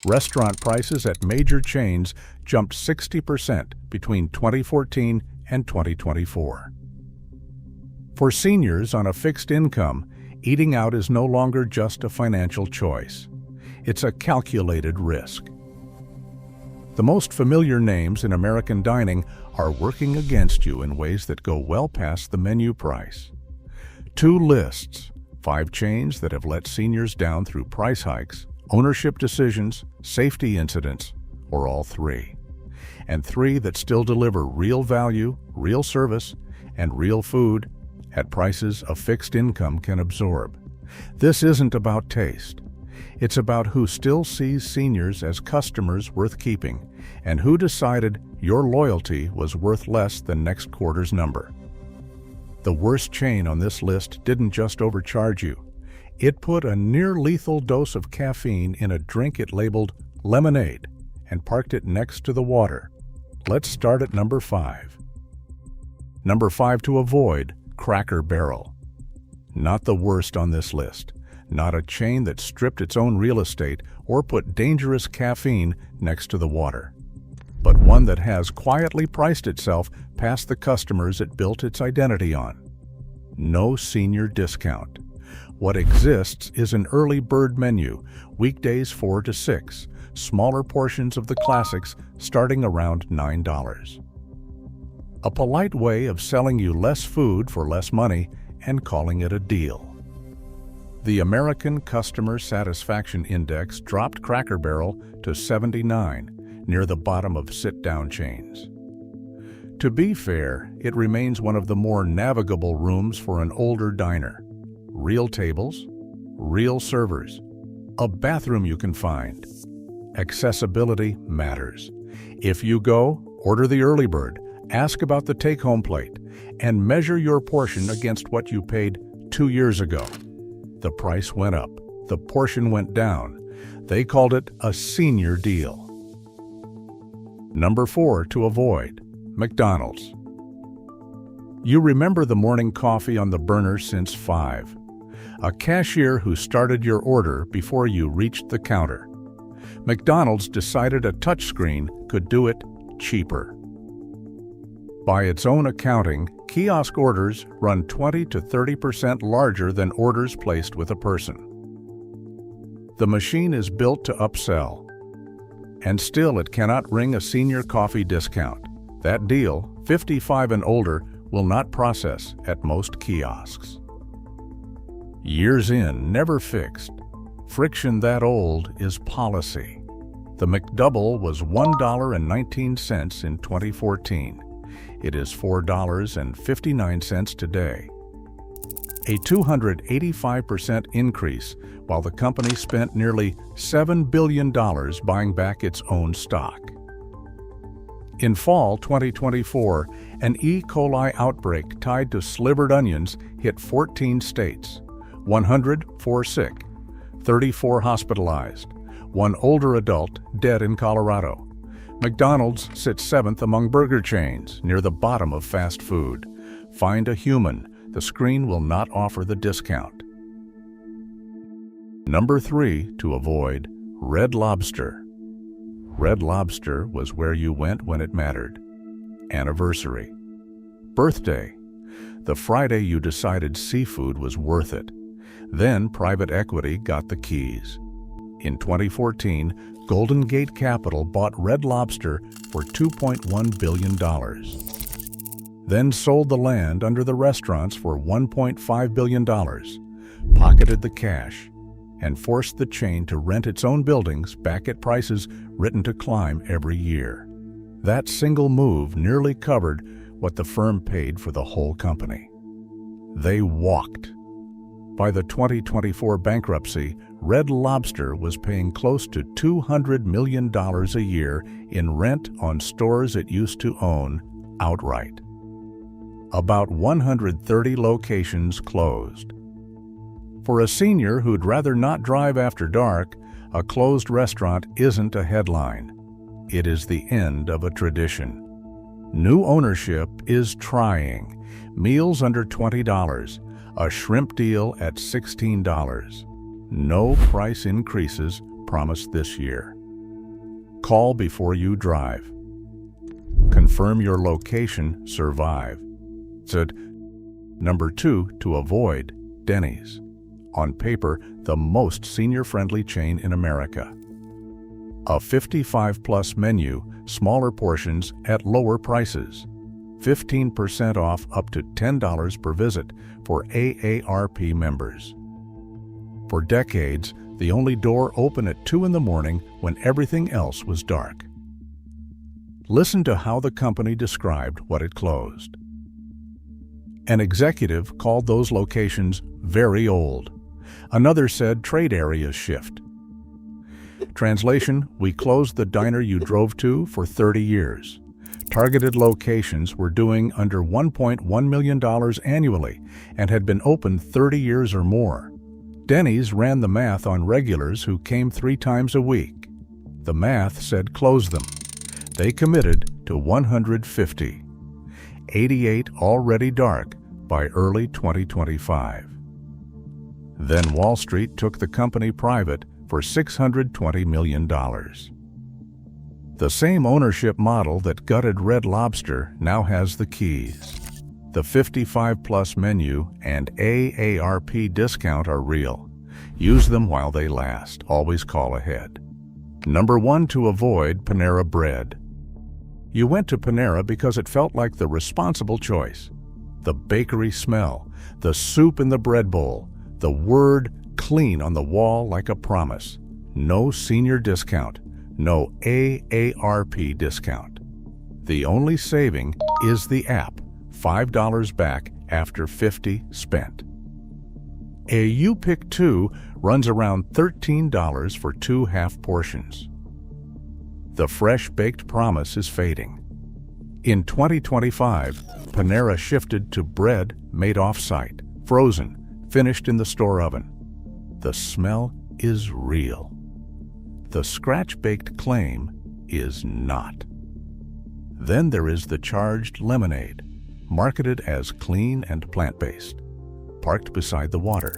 Restaurant prices at major chains jumped 60% between 2014 and 2024. For seniors on a fixed income, eating out is no longer just a financial choice. It's a calculated risk. The most familiar names in American dining are working against you in ways that go well past the menu price. Two lists: 5 chains that have let seniors down through price hikes, ownership decisions, safety incidents, or all three. And 3 that still deliver real value, real service, and real food at prices a fixed income can absorb. This isn't about taste. It's about who still sees seniors as customers worth keeping and who decided your loyalty was worth less than next quarter's number. The worst chain on this list didn't just overcharge you. It put a near-lethal dose of caffeine in a drink it labeled lemonade and parked it next to the water. Let's start at number 5. Number 5 to avoid: Cracker Barrel. Not the worst on this list. Not a chain that stripped its own real estate or put dangerous caffeine next to the water, but one that has quietly priced itself past the customers it built its identity on. No senior discount. What exists is an early bird menu, weekdays 4 to 6, smaller portions of the classics starting around $9. A polite way of selling you less food for less money and calling it a deal. The American Customer Satisfaction Index dropped Cracker Barrel to 79, near the bottom of sit-down chains. To be fair, it remains one of the more navigable rooms for an older diner. Real tables, real servers, a bathroom you can find. Accessibility matters. If you go, order the early bird, ask about the take-home plate, and measure your portion against what you paid 2 years ago. The price went up, the portion went down. They called it a senior deal. Number 4 to avoid: McDonald's. You remember the morning coffee on the burner since 5. A cashier who started your order before you reached the counter. McDonald's decided a touchscreen could do it cheaper. By its own accounting, kiosk orders run 20 to 30% larger than orders placed with a person. The machine is built to upsell, and still it cannot ring a senior coffee discount. That deal, 55 and older, will not process at most kiosks. Years in, never fixed. Friction that old is policy. The McDouble was $1.19 in 2014. It is $4.59 today. A 285% increase, while the company spent nearly $7 billion buying back its own stock. In fall 2024, an E. coli outbreak tied to slivered onions hit 14 states. 104 sick, 34 hospitalized, 1 older adult dead in Colorado. McDonald's sits 7th among burger chains, near the bottom of fast food. Find a human. The screen will not offer the discount. Number 3 to avoid: Red Lobster. Red Lobster was where you went when it mattered. Anniversary. Birthday. The Friday you decided seafood was worth it. Then private equity got the keys. In 2014, Golden Gate Capital bought Red Lobster for $2.1 billion. Then sold the land under the restaurants for $1.5 billion, pocketed the cash, and forced the chain to rent its own buildings back at prices written to climb every year. That single move nearly covered what the firm paid for the whole company. They walked. By the 2024 bankruptcy, Red Lobster was paying close to $200 million a year in rent on stores it used to own outright. About 130 locations closed. For a senior who'd rather not drive after dark, a closed restaurant isn't a headline. It is the end of a tradition. New ownership is trying. Meals under $20. A shrimp deal at $16. No price increases promised this year. Call before you drive. Confirm your location, survive. Said number 2 to avoid, Denny's. On paper, the most senior-friendly chain in America. A 55-plus menu, smaller portions at lower prices. 15% off up to $10 per visit for AARP members. For decades, the only door open at 2 in the morning when everything else was dark. Listen to how the company described what it closed. An executive called those locations very old. Another said trade areas shift. Translation, we closed the diner you drove to for 30 years. Targeted locations were doing under $1.1 million annually and had been open 30 years or more. Denny's ran the math on regulars who came 3 times a week. The math said close them. They committed to 150. 88 already dark by early 2025. Then Wall Street took the company private for $620 million. The same ownership model that gutted Red Lobster now has the keys. The 55-plus menu and AARP discount are real. Use them while they last. Always call ahead. Number 1 to avoid, Panera Bread. You went to Panera because it felt like the responsible choice. The bakery smell, the soup in the bread bowl, the word clean on the wall like a promise. No senior discount, no AARP discount. The only saving is the app, $5 back after $50 spent. A You Pick 2 runs around $13 for 2 half portions. The fresh baked promise is fading. In 2025, Panera shifted to bread made off-site, frozen, finished in the store oven. The smell is real. The scratch-baked claim is not. Then there is the charged lemonade, marketed as clean and plant-based, parked beside the water,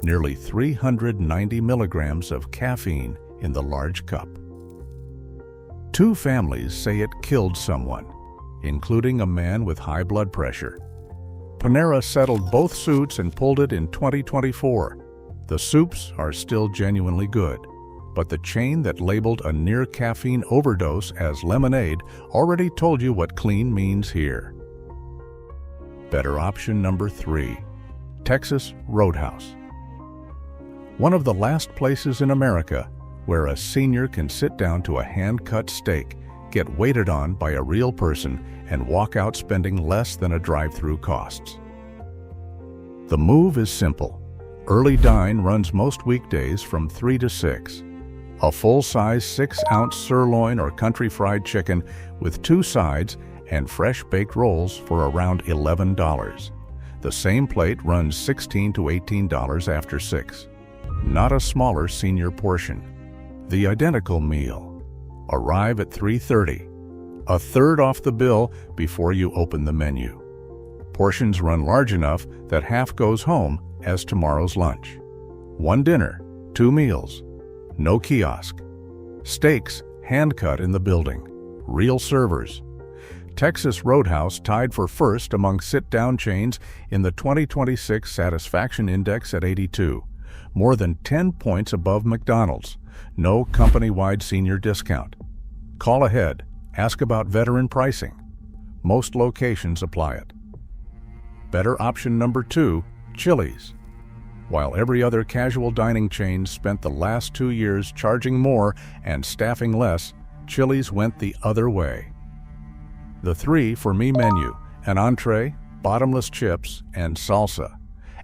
nearly 390 milligrams of caffeine in the large cup. 2 families say it killed someone, including a man with high blood pressure. Panera settled both suits and pulled it in 2024. The soups are still genuinely good, but the chain that labeled a near-caffeine overdose as lemonade already told you what clean means here. Better option number 3, Texas Roadhouse. One of the last places in America where a senior can sit down to a hand-cut steak, get waited on by a real person, and walk out spending less than a drive-through costs. The move is simple. Early Dine runs most weekdays from 3 to 6. A full-size 6-ounce sirloin or country fried chicken with 2 sides and fresh baked rolls for around $11. The same plate runs $16 to $18 after 6. Not a smaller senior portion. The identical meal. Arrive at 3:30. A third off the bill before you open the menu. Portions run large enough that half goes home as tomorrow's lunch. 1 dinner, 2 meals. No kiosk. Steaks hand-cut in the building. Real servers. Texas Roadhouse tied for first among sit-down chains in the 2026 Satisfaction Index at 82. More than 10 points above McDonald's. No company-wide senior discount. Call ahead. Ask about veteran pricing. Most locations apply it. Better option number 2, Chili's. While every other casual dining chain spent the last 2 years charging more and staffing less, Chili's went the other way. The 3 for Me menu, an entree, bottomless chips, and salsa,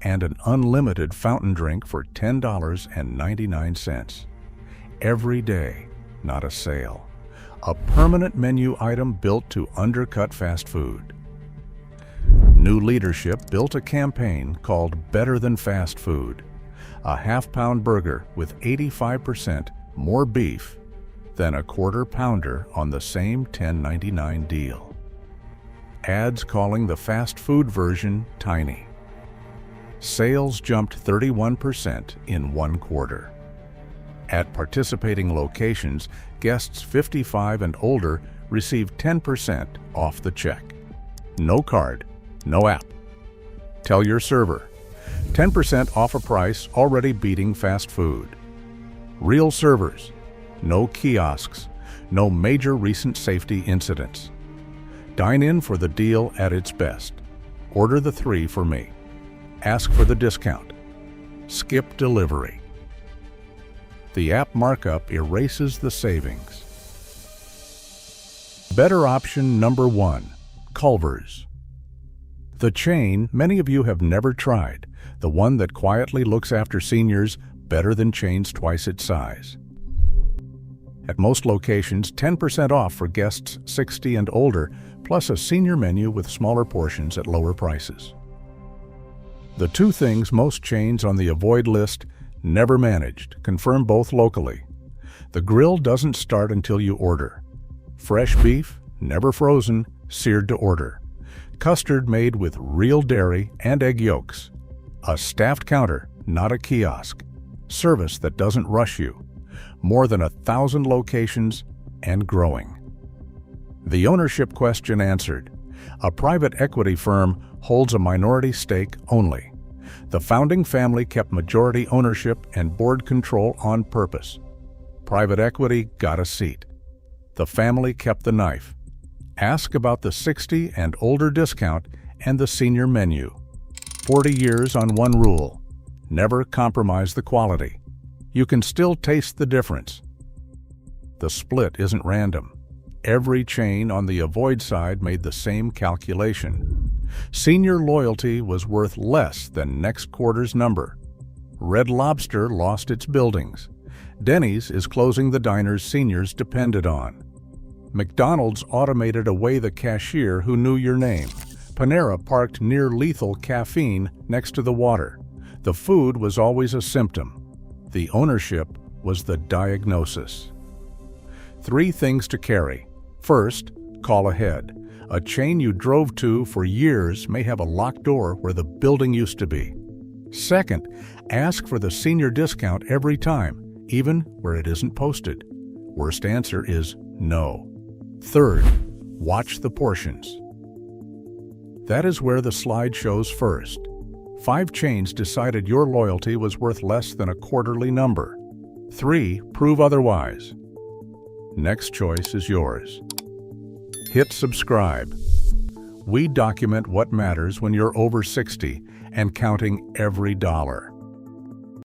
and an unlimited fountain drink for $10.99. Every day, not a sale. A permanent menu item built to undercut fast food. New leadership built a campaign called Better Than Fast Food, a half-pound burger with 85% more beef than a quarter-pounder on the same $10.99 deal. Ads calling the fast food version tiny. Sales jumped 31% in 1 quarter. At participating locations, guests 55 and older receive 10% off the check. No card, no app. Tell your server. 10% off a price already beating fast food. Real servers. No kiosks. No major recent safety incidents. Dine in for the deal at its best. Order the 3 for me. Ask for the discount. Skip delivery. The app markup erases the savings. Better option number 1, Culver's. The chain many of you have never tried, the one that quietly looks after seniors better than chains twice its size. At most locations, 10% off for guests 60 and older, plus a senior menu with smaller portions at lower prices. The 2 things most chains on the avoid list never managed, confirm both locally. The grill doesn't start until you order. Fresh beef, never frozen, seared to order. Custard made with real dairy and egg yolks. A staffed counter, not a kiosk. Service that doesn't rush you. More than 1,000 locations and growing. The ownership question answered. A private equity firm holds a minority stake only. The founding family kept majority ownership and board control on purpose. Private equity got a seat. The family kept the knife. Ask about the 60 and older discount and the senior menu. 40 years on one rule. Never compromise the quality. You can still taste the difference. The split isn't random. Every chain on the avoid side made the same calculation. Senior loyalty was worth less than next quarter's number. Red Lobster lost its buildings. Denny's is closing the diners seniors depended on. McDonald's automated away the cashier who knew your name. Panera parked near lethal caffeine next to the water. The food was always a symptom. The ownership was the diagnosis. 3 things to carry. First, call ahead. A chain you drove to for years may have a locked door where the building used to be. Second, ask for the senior discount every time, even where it isn't posted. Worst answer is no. Third, watch the portions. That is where the slide shows first. 5 chains decided your loyalty was worth less than a quarterly number. 3 prove otherwise. Next choice is yours. Hit subscribe. We document what matters when you're over 60 and counting every dollar.